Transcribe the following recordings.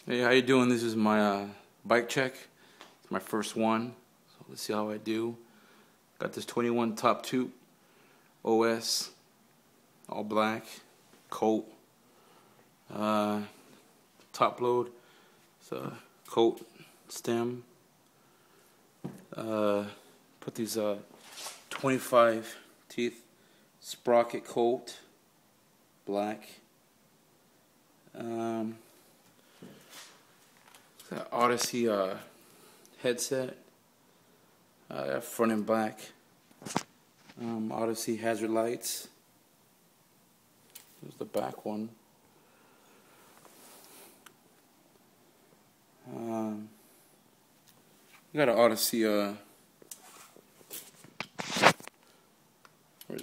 Hey, how you doing? This is my bike check. It's my first one, so let's see how I do. Got this 21 top tube OS, all black, coat, top load, it's a coat stem. Put these 25 teeth sprocket coat, black. Odyssey headset, front and back. Odyssey hazard lights. There's the back one. You got an Odyssey. Where's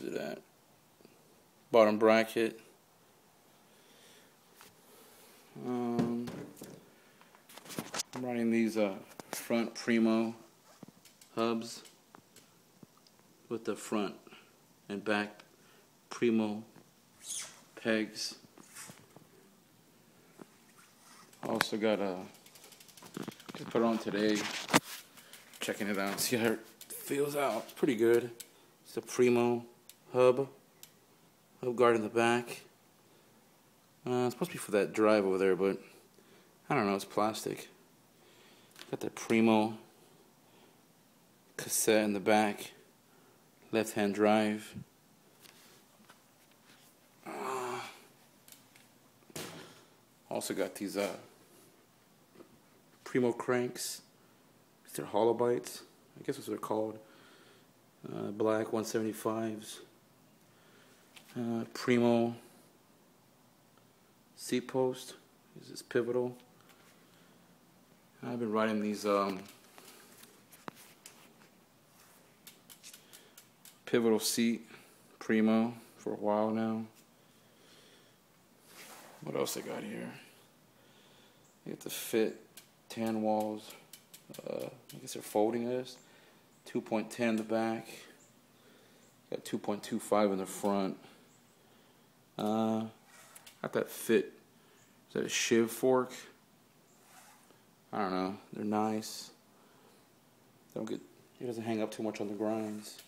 it at? Bottom bracket. I'm running these front primo hubs with the front and back primo pegs. Also got just put it on today, checking it out, see how it feels out. It's pretty good. It's a primo hub guard in the back. It's supposed to be for that drive over there, but I don't know, it's plastic. Got that primo cassette in the back, left-hand drive. Also got these primo cranks. They're hollow bites, I guess that's what they're called. Black 175s. Primo seat post. This is pivotal. I've been riding these pivotal seat primo for a while now. What else I got here? I got the fit tan walls. I guess they're folding this. 2.10 in the back. Got 2.25 in the front. Got that fit. Is that a shiv fork? I don't know. They're nice. It doesn't hang up too much on the grinds.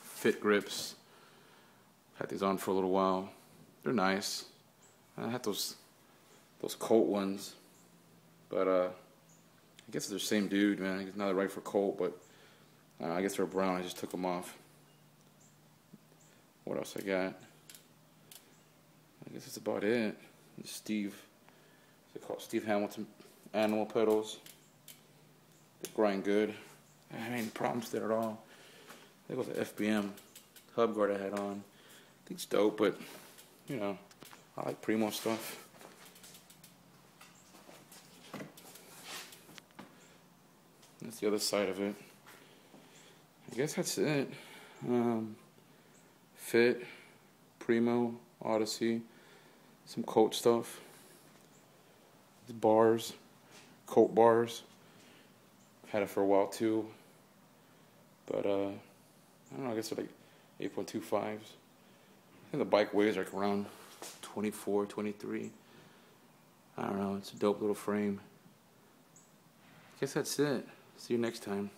Fit grips. Had these on for a little while. They're nice. I had those Colt ones, but I guess they're the same dude, man. It's not right for Colt, but I guess they're brown. I just took them off. What else I got? I guess that's about it. Steve Hamilton animal pedals. They grind good. I had any problems there at all. There goes the FBM hub guard I had on. I think it's dope, but you know, I like primo stuff. That's the other side of it. I guess that's it. Fit, primo, Odyssey, some coat stuff. Bars, coat bars. Had it for a while too, but I don't know. I guess they're like 8.25s. I think the bike weighs like around 24, 23. I don't know. It's a dope little frame. I guess that's it. See you next time.